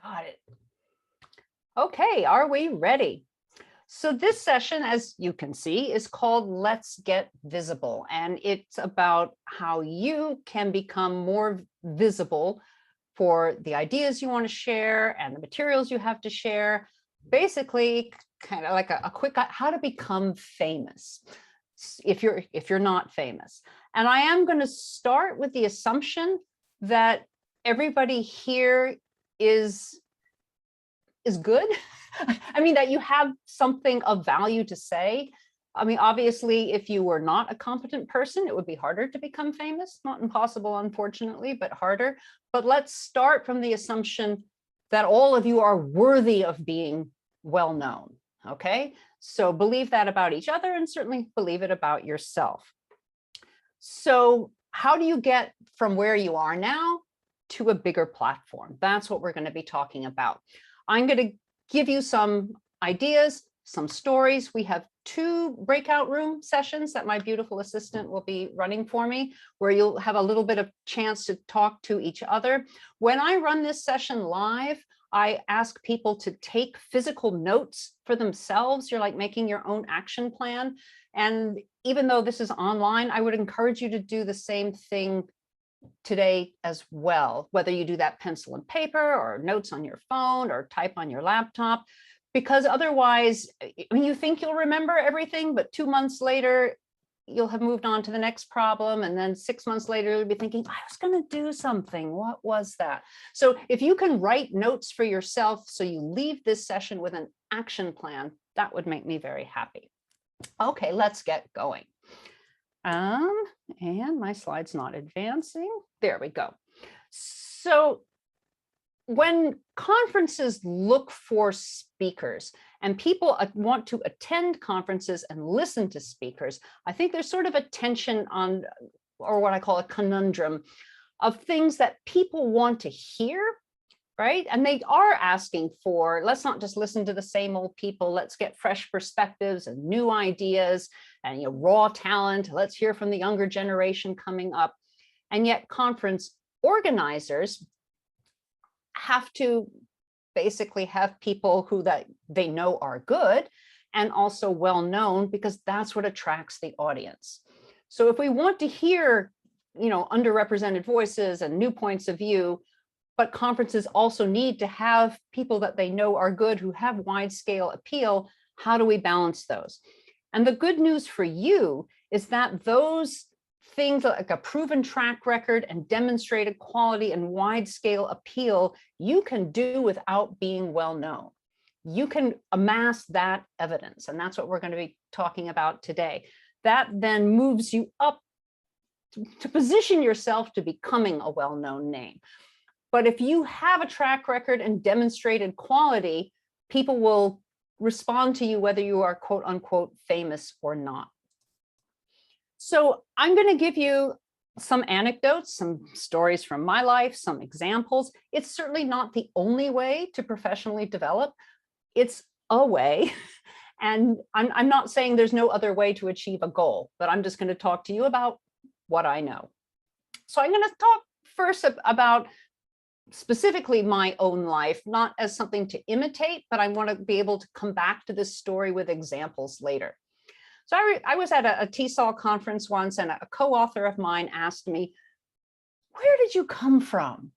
Got it. Okay, are we ready? So this session, as you can see, is called Let's Get Visible, and it's about how you can become more visible for the ideas you want to share and the materials you have to share. Basically, kind of like a quick how to become famous if you're not famous. And I am going to start with the assumption that everybody here is good. I mean, that you have something of value to say. I mean, obviously, if you were not a competent person, it would be harder to become famous. Not impossible, unfortunately, but harder. But let's start from the assumption that all of you are worthy of being well known. Okay, so believe that about each other and certainly believe it about yourself. So how do you get from where you are now to a bigger platform? That's what we're going to be talking about. I'm going to give you some ideas, some stories. We have 2 breakout room sessions that my beautiful assistant will be running for me, where you'll have a little bit of chance to talk to each other. When I run this session live, I ask people to take physical notes for themselves. You're like making your own action plan. And even though this is online, I would encourage you to do the same thing today as well, whether you do that pencil and paper or notes on your phone or type on your laptop, because otherwise, I mean, you think you'll remember everything, but 2 months later, you'll have moved on to the next problem. And then 6 months later, you'll be thinking, I was going to do something. What was that? So if you can write notes for yourself, so you leave this session with an action plan, that would make me very happy. Okay, let's get going. And my slide's not advancing. There we go. So when conferences look for speakers and people want to attend conferences and listen to speakers, I think there's sort of a tension on, or what I call a conundrum, of things that people want to hear, right? And they are asking for, let's not just listen to the same old people, let's get fresh perspectives and new ideas and raw talent. Let's hear from the younger generation coming up. And yet conference organizers have to basically have people who that they know are good and also well known, because that's what attracts the audience. So if we want to hear, underrepresented voices and new points of view, but conferences also need to have people that they know are good, who have wide scale appeal, how do we balance those? And the good news for you is that those things like a proven track record and demonstrated quality and wide scale appeal, you can do without being well known. You can amass that evidence. And that's what we're going to be talking about today. That then moves you up to position yourself to becoming a well-known name. But if you have a track record and demonstrated quality, people will respond to you whether you are quote unquote famous or not. So I'm going to give you some anecdotes, some stories from my life, some examples. It's certainly not the only way to professionally develop. It's a way. And I'm not saying there's no other way to achieve a goal, but I'm just going to talk to you about what I know. So I'm going to talk first about specifically my own life, not as something to imitate, but I want to be able to come back to this story with examples later. So I was at a TESOL conference once, and a co-author of mine asked me, where did you come from?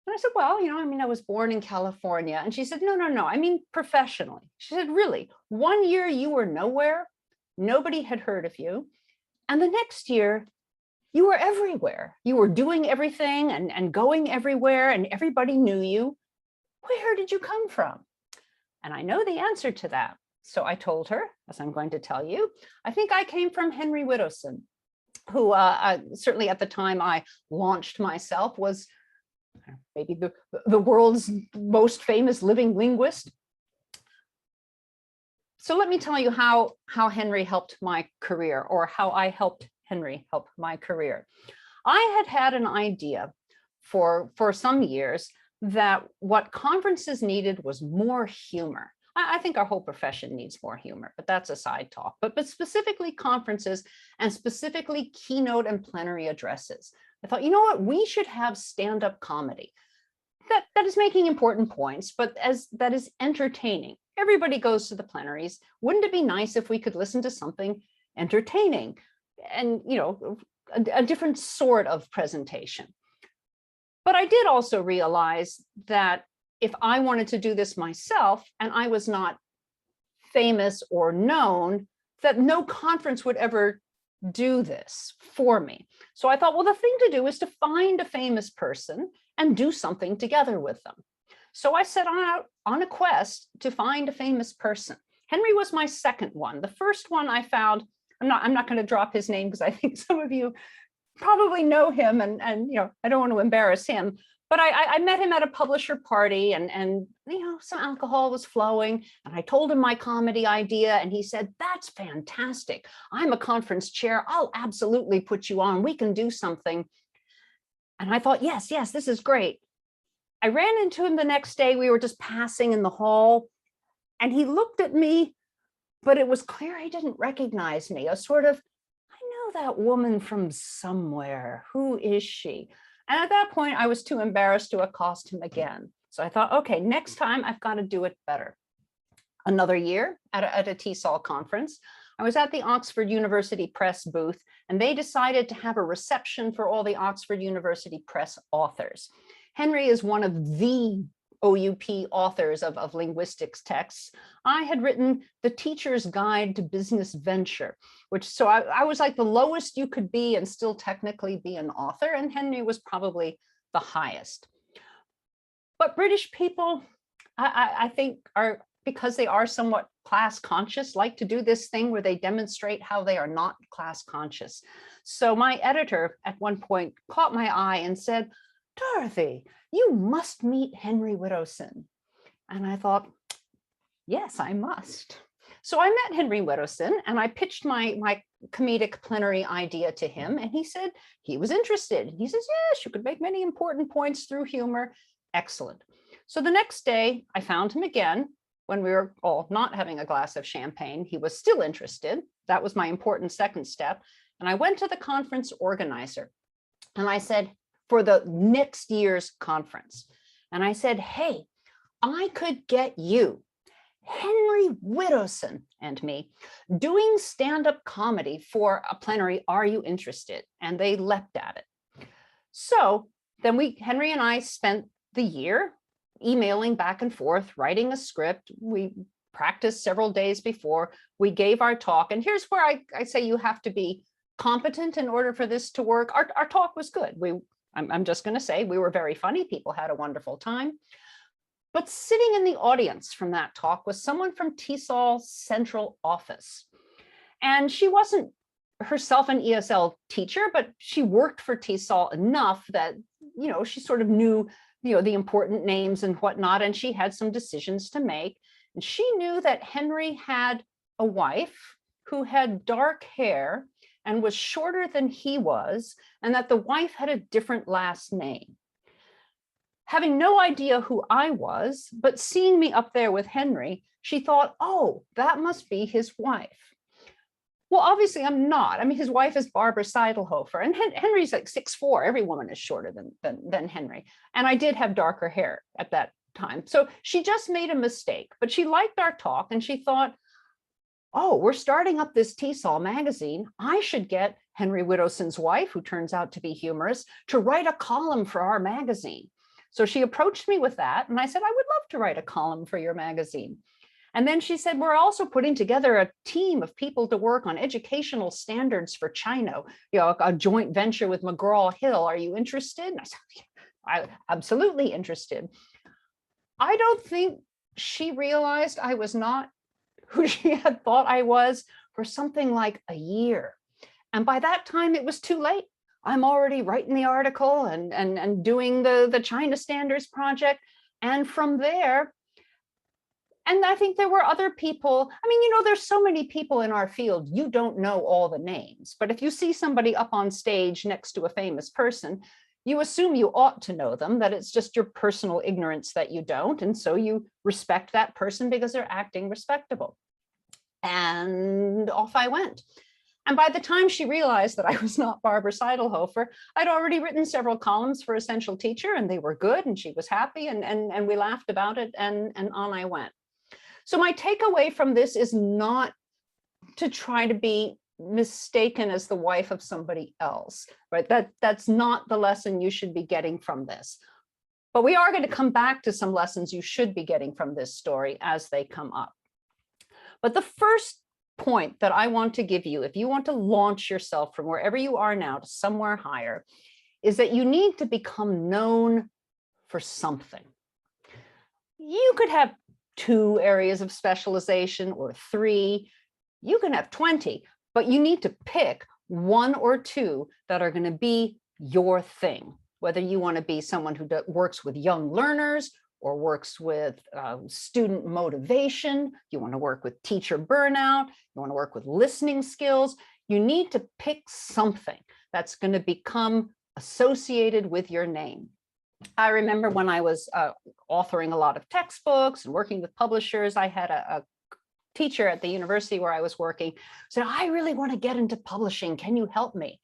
And I said, well, I was born in California. And she said, no, I mean professionally. She said, really? 1 year you were nowhere, nobody had heard of you. And the next year, you were everywhere. You were doing everything and going everywhere, and everybody knew you. Where did you come from? And I know the answer to that. So I told her, as I'm going to tell you, I think I came from Henry Whittowson, who certainly at the time I launched myself was maybe the world's most famous living linguist. So let me tell you how Henry helped my career, or how I helped Henry help my career. I had an idea for some years that what conferences needed was more humor. I think our whole profession needs more humor, but that's a side talk. But specifically conferences, and specifically keynote and plenary addresses. I thought, you know what, we should have stand-up comedy. that is making important points, but as that is entertaining. Everybody goes to the plenaries. Wouldn't it be nice if we could listen to something entertaining and, you know, a different sort of presentation? But I did also realize that if I wanted to do this myself and I was not famous or known, that no conference would ever do this for me. So I thought, well, the thing to do is to find a famous person and do something together with them. So I set out on a quest to find a famous person. Henry was my second one. The first one I found, I'm not going to drop his name because I think some of you probably know him, and you know, I don't want to embarrass him. But I met him at a publisher party, and you know, some alcohol was flowing, and I told him my comedy idea, and he said, "That's fantastic. I'm a conference chair. I'll absolutely put you on. We can do something." And I thought, yes, this is great. I ran into him the next day. We were just passing in the hall, and he looked at me, but it was clear he didn't recognize me. A sort of, I know that woman from somewhere. Who is she? And at that point, I was too embarrassed to accost him again. So I thought, okay, next time I've got to do it better. Another year at a TESOL conference, I was at the Oxford University Press booth, and they decided to have a reception for all the Oxford University Press authors. Henry is one of the OUP authors of linguistics texts. I had written The Teacher's Guide to Business Venture, which, so I was like the lowest you could be and still technically be an author, and Henry was probably the highest. But British people, I think, are, because they are somewhat class conscious, like to do this thing where they demonstrate how they are not class conscious. So my editor at one point caught my eye and said, "Dorothy, you must meet Henry Whittowson." And I thought, yes, I must. So I met Henry Whittowson, and I pitched my comedic plenary idea to him, and he said he was interested. He says, yes, you could make many important points through humor. Excellent. So the next day I found him again when we were all not having a glass of champagne. He was still interested. That was my important second step. And I went to the conference organizer, and I said, for the next year's conference. And I said, hey, I could get you, Henry Whittowson and me, doing stand-up comedy for a plenary. Are you interested? And they leapt at it. So then Henry and I spent the year emailing back and forth, writing a script. We practiced several days before. We gave our talk. And here's where I say you have to be competent in order for this to work. Our talk was good. I'm just going to say we were very funny. People had a wonderful time. But sitting in the audience from that talk was someone from TESOL's central office. And she wasn't herself an ESL teacher, but she worked for TESOL enough that, you know, she sort of knew, you know, the important names and whatnot, and she had some decisions to make. And she knew that Henry had a wife who had dark hair and was shorter than he was, and that the wife had a different last name. Having no idea who I was, but seeing me up there with Henry, she thought, oh, that must be his wife. Well, obviously I'm not. I mean, his wife is Barbara Seidelhofer, and Henry's like 6'4". Every woman is shorter than Henry. And I did have darker hair at that time. So she just made a mistake, but she liked our talk, and she thought, oh, we're starting up this TESOL magazine. I should get Henry Whittowson's wife, who turns out to be humorous, to write a column for our magazine. So she approached me with that, and I said, I would love to write a column for your magazine. And then she said, we're also putting together a team of people to work on educational standards for China, you know, a joint venture with McGraw-Hill. Are you interested? And I said, I'm absolutely interested. I don't think she realized I was not who she had thought I was for something like a year. And by that time, it was too late. I'm already writing the article and doing the China Standards project. And from there, and I think there were other people. I mean, you know, there's so many people in our field, you don't know all the names. But if you see somebody up on stage next to a famous person, you assume you ought to know them, that it's just your personal ignorance that you don't. And so you respect that person because they're acting respectable. And off I went. And by the time she realized that I was not Barbara Seidelhofer, I'd already written several columns for Essential Teacher, and they were good, and she was happy, and we laughed about it, and on I went. So my takeaway from this is not to try to be mistaken as the wife of somebody else, right? That's not the lesson you should be getting from this. But we are going to come back to some lessons you should be getting from this story as they come up. But the first point that I want to give you, if you want to launch yourself from wherever you are now to somewhere higher, is that you need to become known for something. You could have 2 areas of specialization or 3. You can have 20, but you need to pick 1 or 2 that are going to be your thing. Whether you want to be someone who works with young learners or works with student motivation, you want to work with teacher burnout, you want to work with listening skills, you need to pick something that's going to become associated with your name. I remember when I was authoring a lot of textbooks and working with publishers, I had a teacher at the university where I was working said, I really want to get into publishing. Can you help me?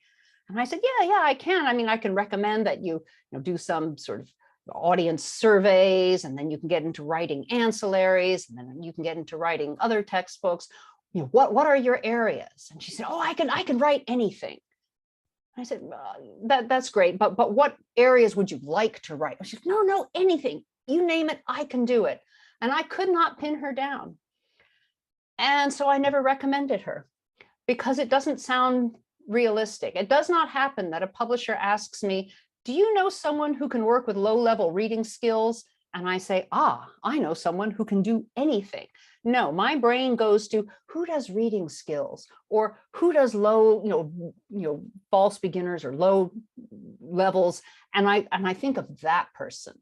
And I said, yeah, I can. I mean, I can recommend that you do some sort of audience surveys, and then you can get into writing ancillaries, and then you can get into writing other textbooks. What are your areas? And she said, oh, I can write anything. I said, that's great, but what areas would you like to write? She said, no, anything. You name it, I can do it. And I could not pin her down. And so I never recommended her because it doesn't sound realistic. It does not happen that a publisher asks me, do you know someone who can work with low-level reading skills? And I say, I know someone who can do anything. No, my brain goes to who does reading skills, or who does low, false beginners or low levels, and I think of that person.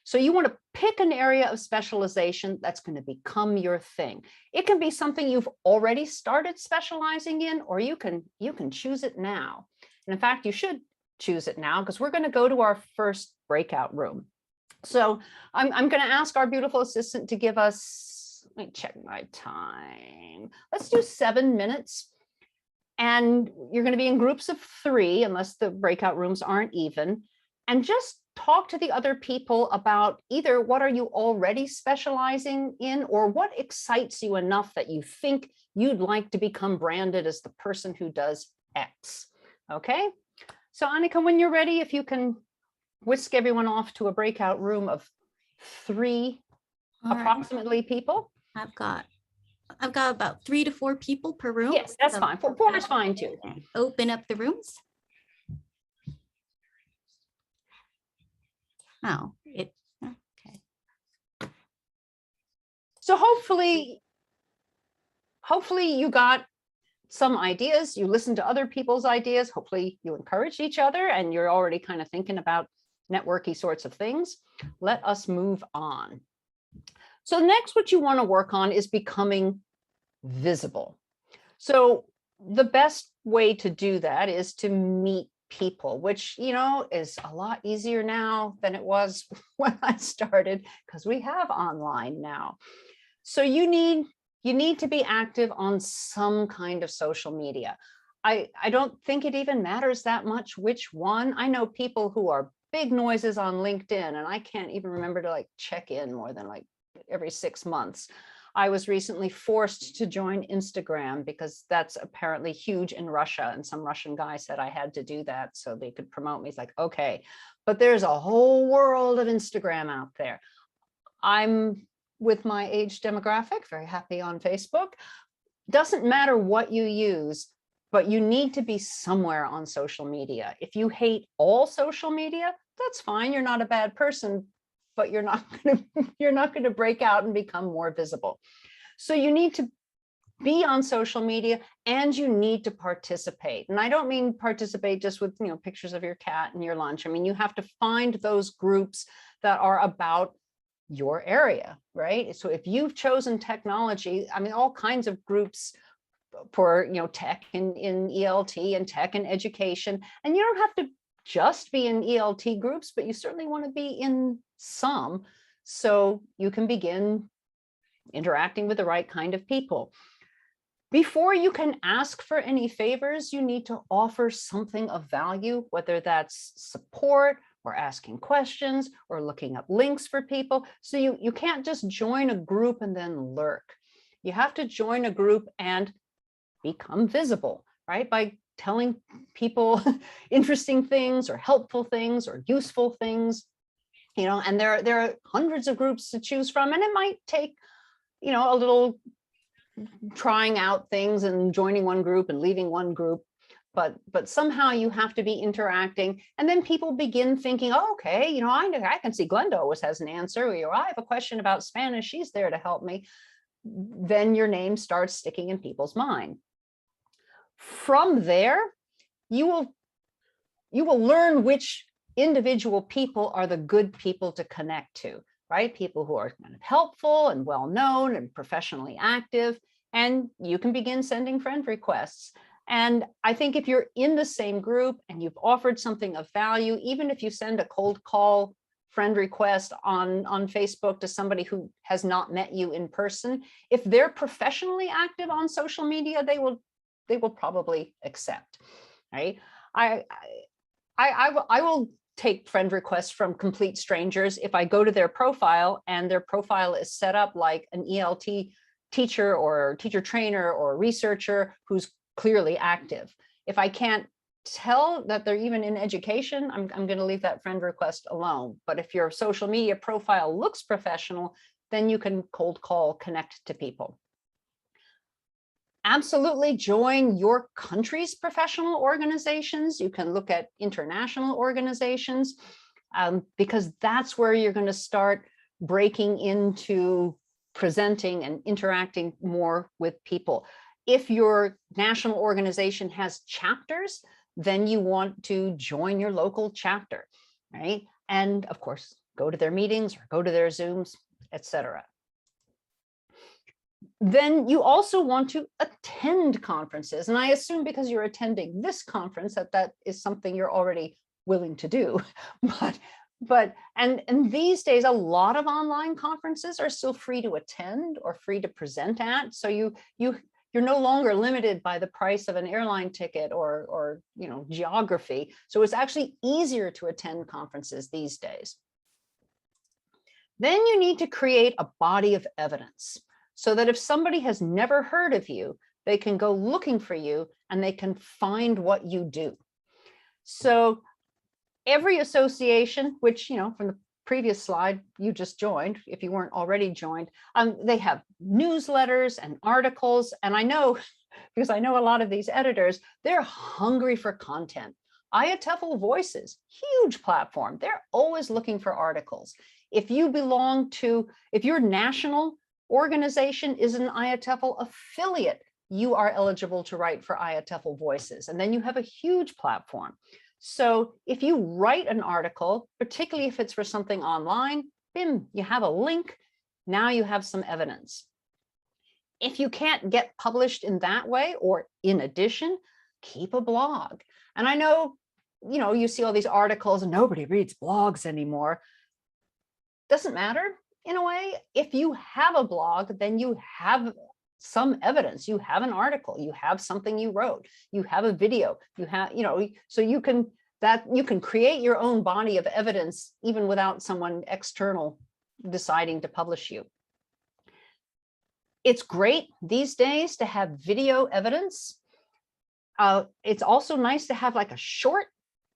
So you want to pick an area of specialization that's going to become your thing. It can be something you've already started specializing in, or you can choose it now. And in fact, you should choose it now, because we're going to go to our first breakout room. So I'm going to ask our beautiful assistant to give us, let me check my time. Let's do 7 minutes. And you're going to be in groups of 3, unless the breakout rooms aren't even. And just talk to the other people about either what are you already specializing in, or what excites you enough that you think you'd like to become branded as the person who does X. Okay? So Annika, when you're ready, if you can whisk everyone off to a breakout room of 3 approximately people. I've got about 3 to 4 people per room. Yes, that's fine. 4 is fine too. Open up the rooms. Oh, okay. So hopefully you got some ideas. You listened to other people's ideas. Hopefully you encouraged each other, and you're already kind of thinking about networky sorts of things. Let us move on. So next, what you want to work on is becoming visible. So the best way to do that is to meet people, which, is a lot easier now than it was when I started, because we have online now. So you need to be active on some kind of social media. I don't think it even matters that much which one. I know people who are big noises on LinkedIn, and I can't even remember to check in more than every 6 months. I was recently forced to join Instagram because that's apparently huge in Russia. And some Russian guy said I had to do that so they could promote me. It's like, okay, but there's a whole world of Instagram out there. I'm, with my age demographic, very happy on Facebook. Doesn't matter what you use, but you need to be somewhere on social media. If you hate all social media, that's fine. You're not a bad person, but you're not going to break out and become more visible. So you need to be on social media, and you need to participate. And I don't mean participate just with pictures of your cat and your lunch. I mean, you have to find those groups that are about your area, right? So if you've chosen technology, I mean, all kinds of groups for tech in ELT and tech in education, and you don't have to just be in ELT groups, but you certainly want to be in some, so you can begin interacting with the right kind of people. Before you can ask for any favors, you need to offer something of value, whether that's support or asking questions or looking up links for people. So you can't just join a group and then lurk. You have to join a group and become visible, right? By telling people interesting things or helpful things or useful things, and there are hundreds of groups to choose from, and it might take, a little trying out things and joining one group and leaving one group, but somehow you have to be interacting, and then people begin thinking, oh, okay, I can see Glenda always has an answer, or I have a question about Spanish, she's there to help me. Then your name starts sticking in people's mind. From there, you will learn which individual people are the good people to connect to, right? People who are kind of helpful and well-known and professionally active, and you can begin sending friend requests. And I think if you're in the same group and you've offered something of value, even if you send a cold call friend request on Facebook to somebody who has not met you in person, if they're professionally active on social media, they will probably accept, right? I will take friend requests from complete strangers if I go to their profile and their profile is set up like an ELT teacher or teacher trainer or researcher who's clearly active. If I can't tell that they're even in education, I'm going to leave that friend request alone. But if your social media profile looks professional, then you can cold call, connect to people. Absolutely join your country's professional organizations. You can look at international organizations because that's where you're going to start breaking into presenting and interacting more with people. If your national organization has chapters, then you want to join your local chapter, right? And of course, go to their meetings or go to their Zooms, etc. Then you also want to attend conferences. And I assume because you're attending this conference that is something you're already willing to do. And these days, a lot of online conferences are still free to attend or free to present at. So you're no longer limited by the price of an airline ticket or geography. So it's actually easier to attend conferences these days. Then you need to create a body of evidence, so that if somebody has never heard of you, they can go looking for you and they can find what you do. So every association, which, from the previous slide you just joined, if you weren't already joined, they have newsletters and articles. And I know, because I know a lot of these editors, they're hungry for content. IATEFL Voices, huge platform. They're always looking for articles. If your national organization is an IATEFL affiliate, you are eligible to write for IATEFL Voices, and then you have a huge platform. So if you write an article, particularly if it's for something online, bim, you have a link. Now you have some evidence. If you can't get published in that way, or in addition, keep a blog. And I know, you see all these articles and nobody reads blogs anymore. Doesn't matter. In a way, if you have a blog, then you have some evidence. You have an article, you have something you wrote, you have a video, you have, so you can create your own body of evidence even without someone external deciding to publish you. It's great these days to have video evidence. It's also nice to have like a short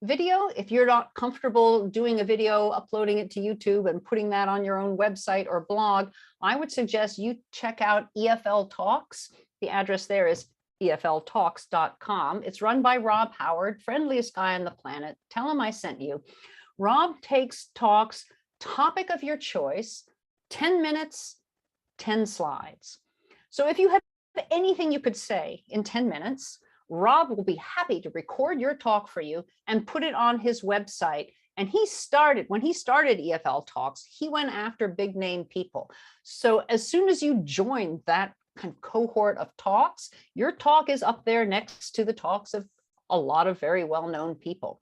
video. If you're not comfortable doing a video, uploading it to YouTube and putting that on your own website or blog, I would suggest you check out EFL Talks. The address there is efltalks.com. It's run by Rob Howard, friendliest guy on the planet. Tell him I sent you. Rob takes talks, topic of your choice, 10 minutes, 10 slides. So if you have anything you could say in 10 minutes, Rob will be happy to record your talk for you and put it on his website. And when he started EFL Talks, he went after big name people. So as soon as you join that kind of cohort of talks, your talk is up there next to the talks of a lot of very well-known people.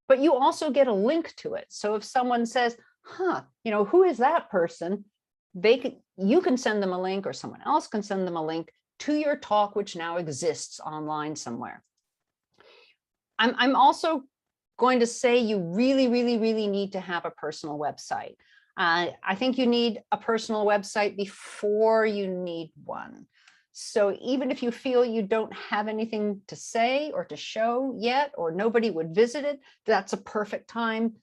But you also get a link to it. So if someone says, who is that person? You can send them a link, or someone else can send them a link to your talk, which now exists online somewhere. I'm also going to say you really, really, really need to have a personal website. I think you need a personal website before you need one. So even if you feel you don't have anything to say or to show yet, or nobody would visit it, that's a perfect time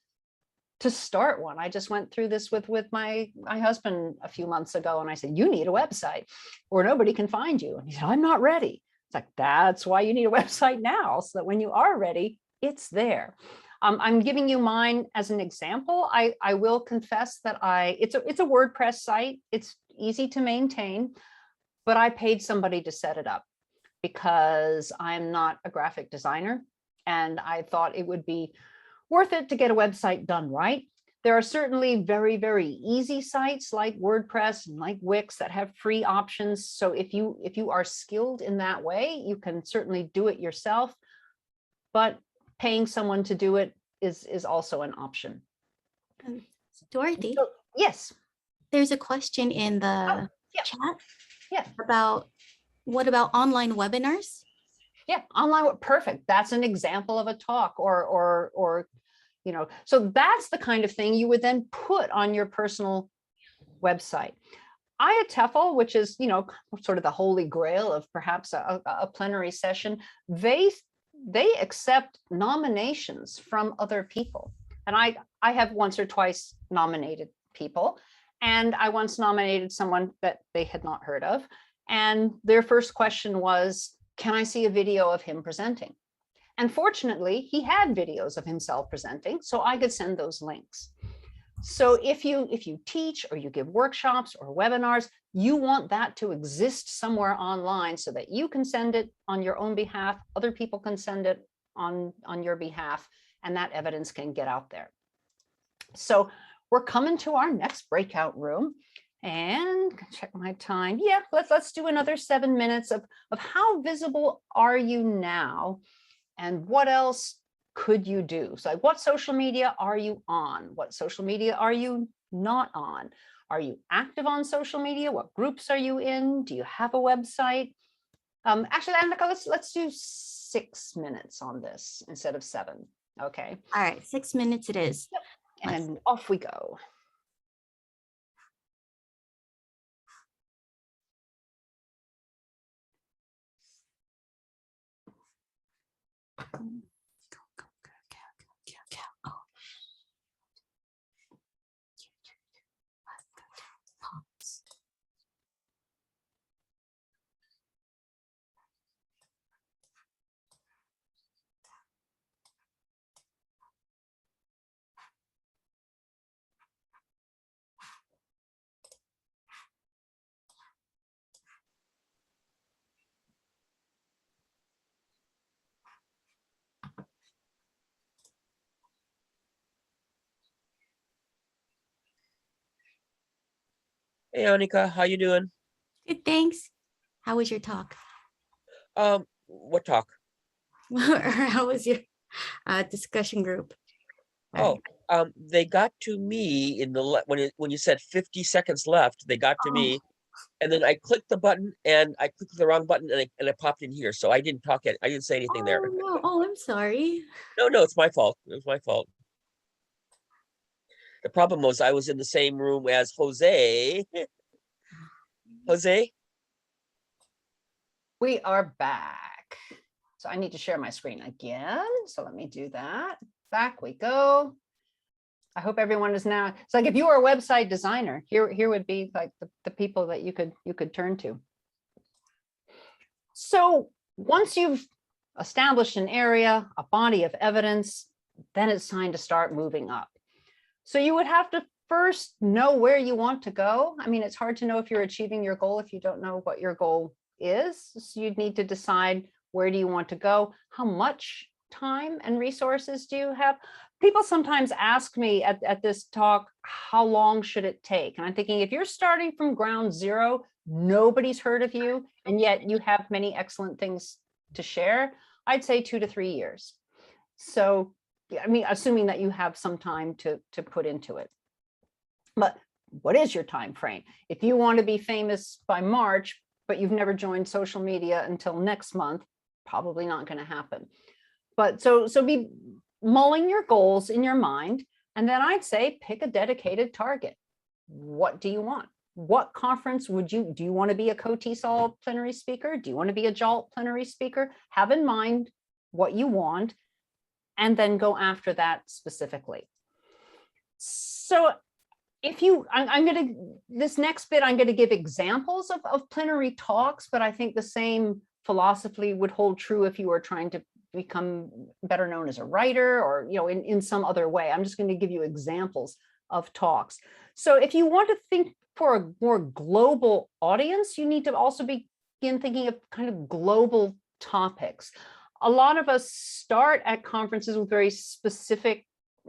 to start one. I just went through this with my husband a few months ago, and I said, you need a website or nobody can find you. And he said, I'm not ready. It's like, that's why you need a website now, so that when you are ready, it's there. I'm giving you mine as an example. I will confess that it's a WordPress site. It's easy to maintain, but I paid somebody to set it up because I'm not a graphic designer, and I thought it would be worth it to get a website done right. There are certainly very, very easy sites like WordPress and like Wix that have free options. So if you are skilled in that way, you can certainly do it yourself, but paying someone to do it is also an option. Dorothy, So, yes. there's a question in the Yeah. chat Yeah. about what about online webinars? Yeah, online, perfect. That's an example of a talk, or so that's the kind of thing you would then put on your personal website. IATEFL, which is, sort of the holy grail of perhaps a plenary session, they accept nominations from other people. And I have once or twice nominated people, and I once nominated someone that they had not heard of. And their first question was, can I see a video of him presenting? And fortunately, he had videos of himself presenting, so I could send those links. So if you teach or you give workshops or webinars, you want that to exist somewhere online so that you can send it on your own behalf, other people can send it on your behalf, and that evidence can get out there. So we're coming to our next breakout room, and check my time. Yeah, let's do another 7 minutes of how visible are you now, and what else could you do? So like, what social media are you on? What social media are you not on? Are you active on social media? What groups are you in? Do you have a website? Actually, Annika, let's do 6 minutes on this instead of 7. Okay. All right, 6 minutes it is. Yep. And off we go. Hey, Annika, how you doing? Good, thanks. How was your talk? What talk? Or how was your discussion group? Oh, they got to me in the when you said 50 seconds left, they got to me, and then I clicked the button and I clicked the wrong button and I popped in here, so I didn't talk yet. I didn't say anything there. No. Oh, I'm sorry. No, it's my fault. It was my fault. The problem was I was in the same room as Jose. Jose? We are back. So I need to share my screen again. So let me do that. Back we go. I hope everyone is now. It's like if you were a website designer, here would be like the people that you could turn to. So once you've established an area, a body of evidence, then it's time to start moving up. So you would have to first know where you want to go. I mean, it's hard to know if you're achieving your goal if you don't know what your goal is. So you'd need to decide, where do you want to go? How much time and resources do you have? People sometimes ask me at this talk, how long should it take? And I'm thinking, if you're starting from ground zero, nobody's heard of you, and yet you have many excellent things to share, I'd say 2 to 3 years. So, I mean, assuming that you have some time to put into it. But what is your time frame? If you want to be famous by March, but you've never joined social media until next month, probably not going to happen. But so be mulling your goals in your mind. And then I'd say pick a dedicated target. What do you want? What conference do you want to be a KOTESOL plenary speaker? Do you want to be a JALT plenary speaker? Have in mind what you want and then go after that specifically. So if you, this next bit, I'm going to give examples of plenary talks, but I think the same philosophy would hold true if you were trying to become better known as a writer or, in some other way. I'm just going to give you examples of talks. So if you want to think for a more global audience, you need to also begin thinking of kind of global topics. A lot of us start at conferences with very specific,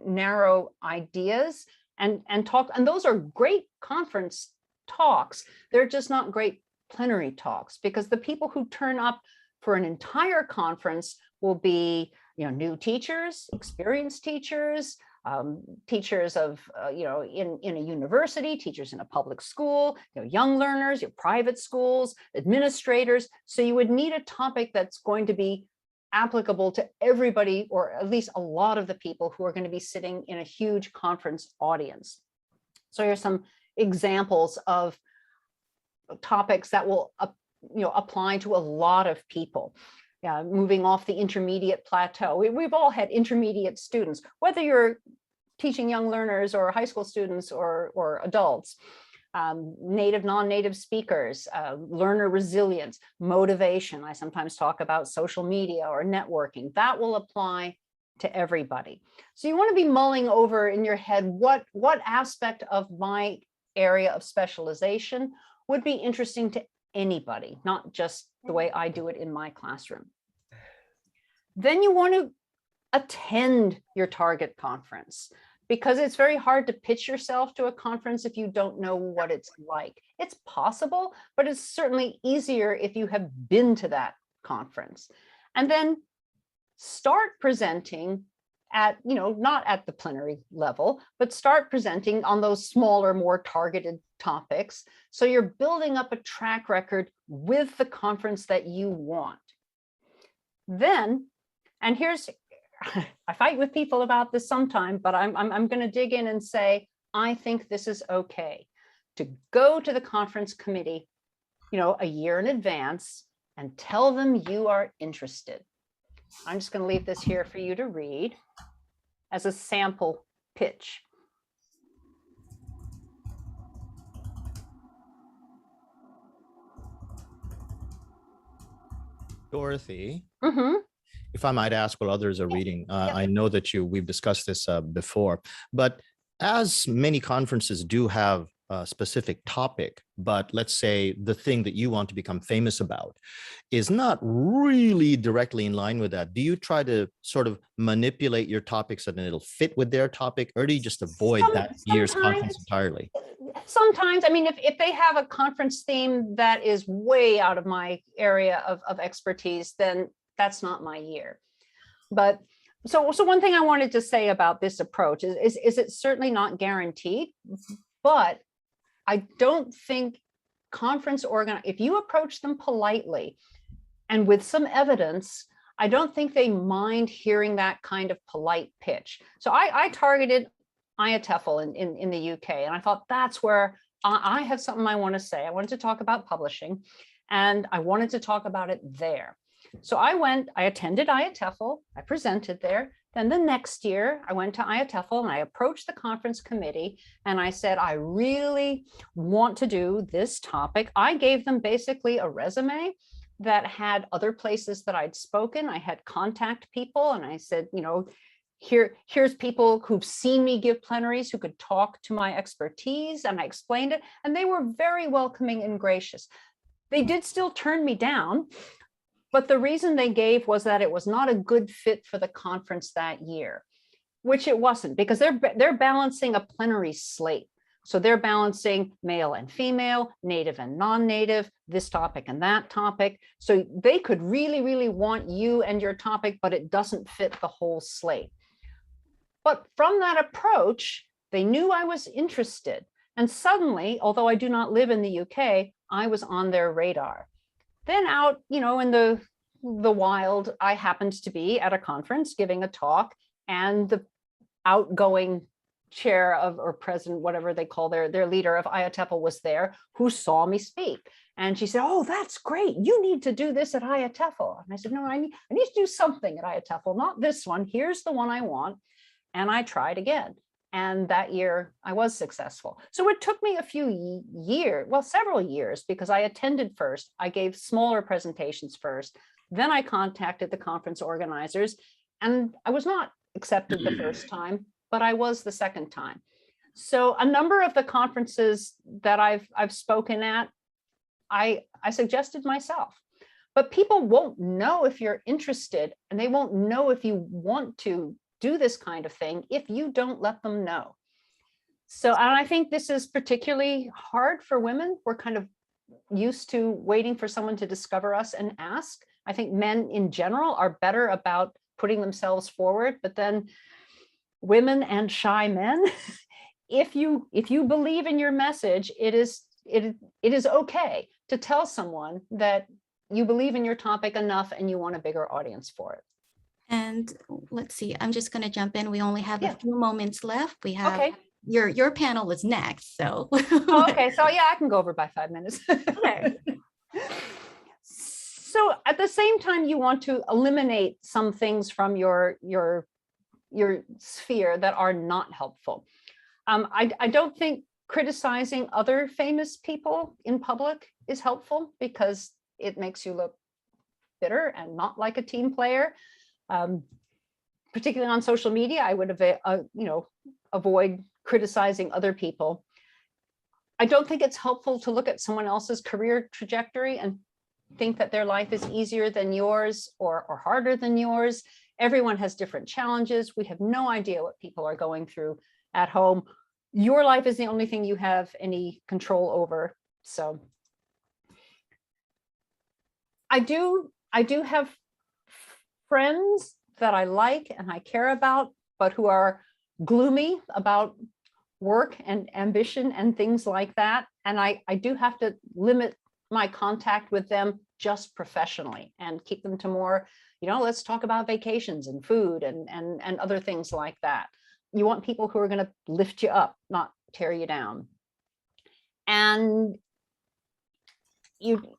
narrow ideas and talk, and those are great conference talks. They're just not great plenary talks, because the people who turn up for an entire conference will be, new teachers, experienced teachers, teachers of, in a university, teachers in a public school, young learners, your private schools, administrators. So you would need a topic that's going to be applicable to everybody, or at least a lot of the people who are going to be sitting in a huge conference audience. So here's some examples of topics that will apply to a lot of people. Moving off the intermediate plateau. We've all had intermediate students, whether you're teaching young learners or high school students or adults, native, non-native speakers, learner resilience, motivation. I sometimes talk about social media or networking. That will apply to everybody. So you want to be mulling over in your head what aspect of my area of specialization would be interesting to anybody, not just the way I do it in my classroom. Then you want to attend your target conference, because it's very hard to pitch yourself to a conference if you don't know what it's like. It's possible, but it's certainly easier if you have been to that conference. And then start presenting at, not at the plenary level, but start presenting on those smaller, more targeted topics. So you're building up a track record with the conference that you want. Then, and here's, I fight with people about this sometime, but I'm going to dig in and say, I think this is okay to go to the conference committee, a year in advance and tell them you are interested. I'm just going to leave this here for you to read as a sample pitch. Dorothy, Mm-hmm. if I might ask while others are reading, I know that we've discussed this before, but as many conferences do have a specific topic, but let's say the thing that you want to become famous about is not really directly in line with that, do you try to sort of manipulate your topics so that it'll fit with their topic, or do you just avoid that year's conference entirely? Sometimes, I mean, if they have a conference theme that is way out of my area of expertise, then that's not my year. But so one thing I wanted to say about this approach is it's certainly not guaranteed, but I don't think if you approach them politely and with some evidence, I don't think they mind hearing that kind of polite pitch. So I targeted IATEFL in the UK, and I thought that's where I have something I want to say. I wanted to talk about publishing, and I wanted to talk about it there. So I attended IATEFL, I presented there. Then the next year I went to IATEFL and I approached the conference committee and I said, I really want to do this topic. I gave them basically a resume that had other places that I'd spoken. I had contact people and I said, here's people who've seen me give plenaries who could talk to my expertise, and I explained it, and they were very welcoming and gracious. They did still turn me down, but the reason they gave was that it was not a good fit for the conference that year, which it wasn't, because they're balancing a plenary slate. So they're balancing male and female, native and non-native, this topic and that topic. So they could really, really want you and your topic, but it doesn't fit the whole slate. But from that approach, they knew I was interested. And suddenly, although I do not live in the UK, I was on their radar. Then out, in the wild, I happened to be at a conference giving a talk, and the outgoing chair of, or president, whatever they call their leader of IATEFL was there, who saw me speak. And she said, "Oh, that's great. You need to do this at IATEFL." And I said, "No, I need to do something at IATEFL, not this one. Here's the one I want." And I tried again. And that year I was successful. So it took me a few years, well, several years, because I attended first. I gave smaller presentations first. Then I contacted the conference organizers, and I was not accepted the first time, but I was the second time. So a number of the conferences that I've spoken at, I suggested myself, but people won't know if you're interested, and they won't know if you want to do this kind of thing if you don't let them know. So, and I think this is particularly hard for women. We're kind of used to waiting for someone to discover us and ask. I think men in general are better about putting themselves forward, but then women and shy men, if you believe in your message, it is okay to tell someone that you believe in your topic enough and you want a bigger audience for it. And let's see, I'm just going to jump in. We only have Yeah. a few moments left. We have Okay. your panel is next. So Okay, so yeah, I can go over by 5 minutes. Okay. So at the same time, you want to eliminate some things from your sphere that are not helpful. I don't think criticizing other famous people in public is helpful, because it makes you look bitter and not like a team player. Particularly on social media, I would avoid criticizing other people. I don't think it's helpful to look at someone else's career trajectory and think that their life is easier than yours or harder than yours. Everyone has different challenges. We have no idea what people are going through at home. Your life is the only thing you have any control over. So I do have friends that I like and I care about, but who are gloomy about work and ambition and things like that. And I do have to limit my contact with them just professionally and keep them to more, let's talk about vacations and food and other things like that. You want people who are going to lift you up, not tear you down. And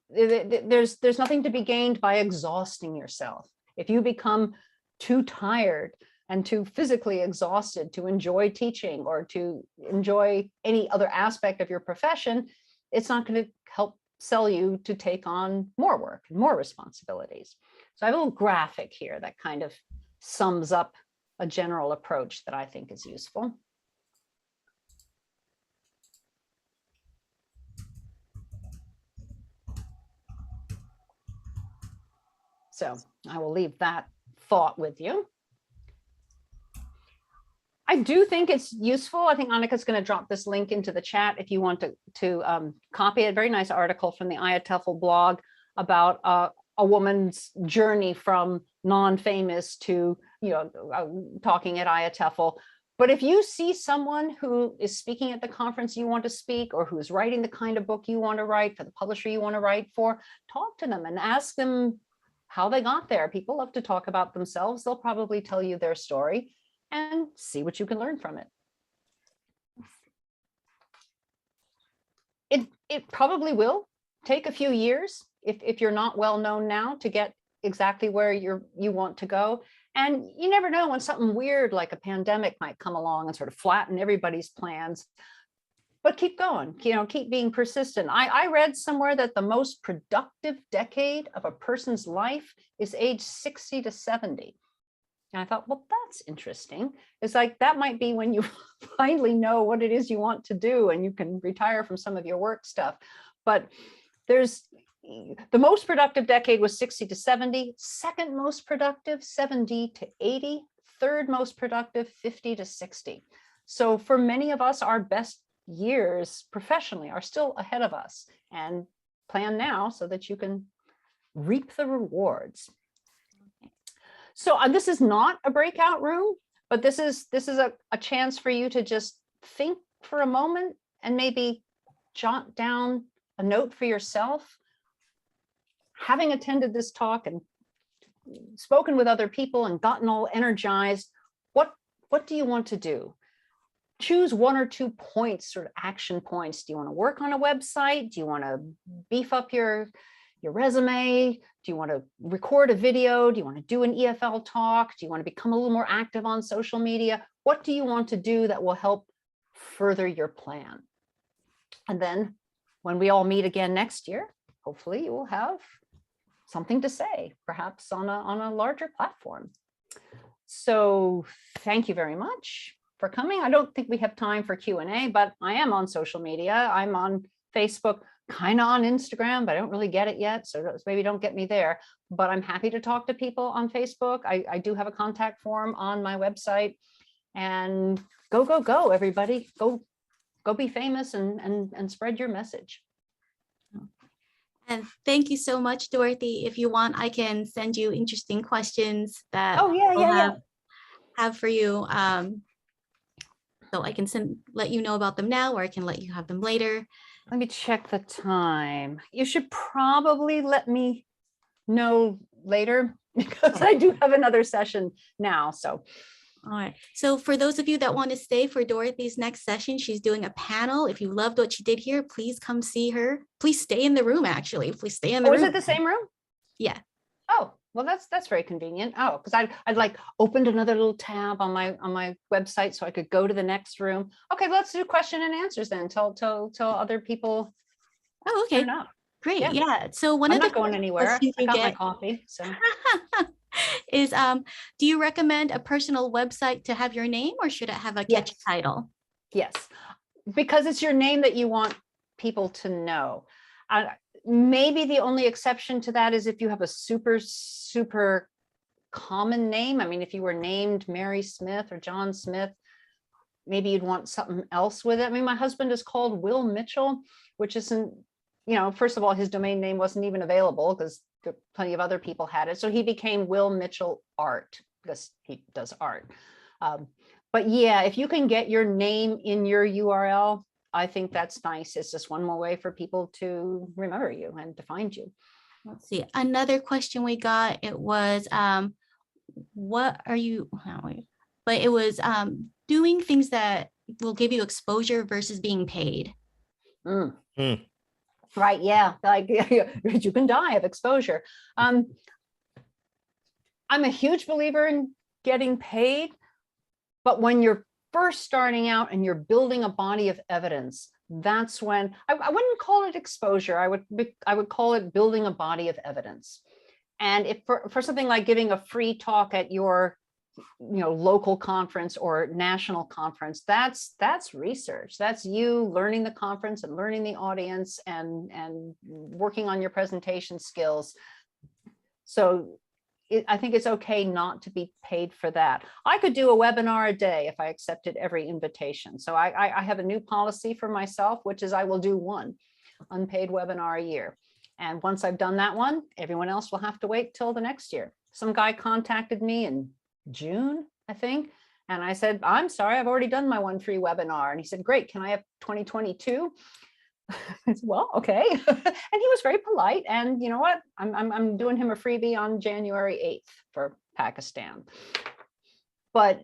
there's nothing to be gained by exhausting yourself. If you become too tired and too physically exhausted to enjoy teaching or to enjoy any other aspect of your profession, it's not going to help sell you to take on more work and more responsibilities. So I have a little graphic here that kind of sums up a general approach that I think is useful. So I will leave that thought with you. I do think it's useful. I think Annika's going to drop this link into the chat if you want to copy it. Very nice article from the IATEFL blog about a woman's journey from non-famous to talking at IATEFL. But if you see someone who is speaking at the conference you want to speak, or who's writing the kind of book you want to write for the publisher you want to write for, talk to them and ask them how they got there. People love to talk about themselves. They'll probably tell you their story, and see what you can learn from it. It probably will take a few years if you're not well known now to get exactly where you want to go. And you never know when something weird like a pandemic might come along and sort of flatten everybody's plans. But keep going, keep being persistent. I read somewhere that the most productive decade of a person's life is age 60 to 70. And I thought, well, that's interesting. It's like, that might be when you finally know what it is you want to do and you can retire from some of your work stuff. But the most productive decade was 60 to 70, second most productive, 70 to 80, third most productive, 50 to 60. So for many of us, our best years professionally are still ahead of us, and plan now so that you can reap the rewards. So this is not a breakout room, but this is a chance for you to just think for a moment and maybe jot down a note for yourself. Having attended this talk and spoken with other people and gotten all energized, what do you want to do? Choose 1 or 2 points, sort of action points. Do you want to work on a website? Do you want to beef up your resume? Do you want to record a video? Do you want to do an EFL talk? Do you want to become a little more active on social media? What do you want to do that will help further your plan? And then when we all meet again next year, hopefully you will have something to say, perhaps on a larger platform. So thank you very much for coming. I don't think we have time for Q&A, but I am on social media. I'm on Facebook, kind of on Instagram, but I don't really get it yet. So maybe don't get me there, but I'm happy to talk to people on Facebook. I do have a contact form on my website, and go, everybody. Go be famous and spread your message. And thank you so much, Dorothy. If you want, I can send you interesting questions that Oh, yeah, we'll yeah. have for you. So I can let you know about them now, or I can let you have them later. Let me check the time. You should probably let me know later because I do have another session now. So, all right. So for those of you that want to stay for Dorothy's next session, she's doing a panel. If you loved what she did here, please come see her. Please stay in the room, actually. Please stay in the room. is it the same room? Yeah. Oh, well, that's very convenient. Oh, because I'd like opened another little tab on my website so I could go to the next room. Okay, let's do question and answers then. Till other people. Oh, okay. Turn up. Great. Yeah. Yeah. So one I'm of the not going anywhere. questions I you got my get coffee. So is do you recommend a personal website to have your name, or should it have a catchy title? yes, because it's your name that you want people to know. Maybe the only exception to that is if you have a super common name. I mean, if you were named Mary Smith or John Smith, maybe you'd want something else with it. I mean, my husband is called Will Mitchell, which isn't, first of all, his domain name wasn't even available because plenty of other people had it. So he became Will Mitchell Art because he does art. But yeah, if you can get your name in your URL, I think that's nice. It's just one more way for people to remember you and to find you. Let's see. Another question we got, it was, what are you, but it was doing things that will give you exposure versus being paid. Right, yeah, like you can die of exposure. I'm a huge believer in getting paid, but when you're first starting out and you're building a body of evidence, that's when I wouldn't call it exposure. I would call it building a body of evidence. And if for something like giving a free talk at your local conference or national conference, that's research. That's you learning the conference and learning the audience and working on your presentation skills. So I think it's okay not to be paid for that. I could do a webinar a day if I accepted every invitation. So I have a new policy for myself, which is I will do one unpaid webinar a year. And once I've done that one, everyone else will have to wait till the next year. Some guy contacted me in June, I think. And I said, I'm sorry, I've already done my one free webinar. And he said, great, can I have 2022? I said, well, okay. And he was very polite. And you know what? I'm doing him a freebie on January 8th for Pakistan. But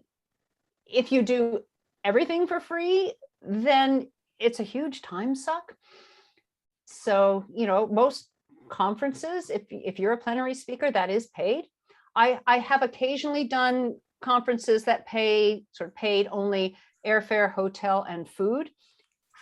if you do everything for free, then it's a huge time suck. So, most conferences, if you're a plenary speaker, that is paid. I have occasionally done conferences that paid only airfare, hotel, and food.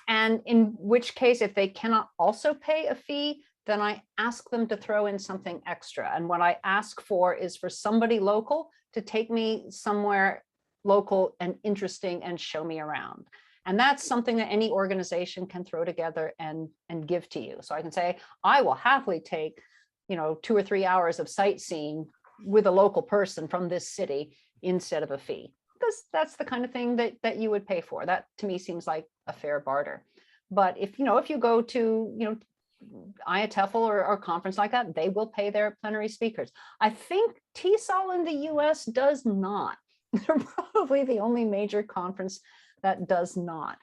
And in which case, if they cannot also pay a fee, then I ask them to throw in something extra. And what I ask for is for somebody local to take me somewhere local and interesting and show me around. And that's something that any organization can throw together and give to you. So I can say, I will happily take, 2 or 3 hours of sightseeing with a local person from this city instead of a fee, because that's the kind of thing that you would pay for. That to me seems like a fair barter. But if you go to IATEFL or a conference like that, they will pay their plenary speakers. I think TESOL in the US does not. They're probably the only major conference that does not.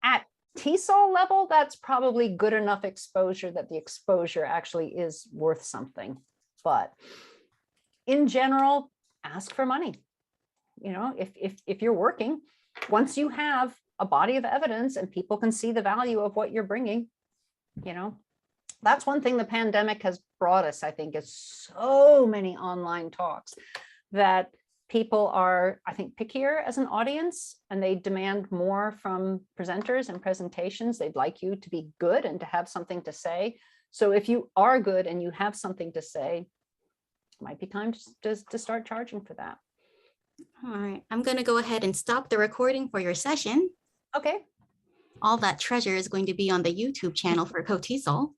At TESOL level, that's probably good enough exposure that the exposure actually is worth something. But in general, ask for money. You know, if you're working, once you have a body of evidence and people can see the value of what you're bringing, you know, that's one thing the pandemic has brought us, I think, is so many online talks that people are, I think, pickier as an audience, and they demand more from presenters and presentations. They'd like you to be good and to have something to say. So if you are good and you have something to say, it might be time to start charging for that. All right, I'm going to go ahead and stop the recording for your session. Okay. All that treasure is going to be on the YouTube channel for KOTESOL.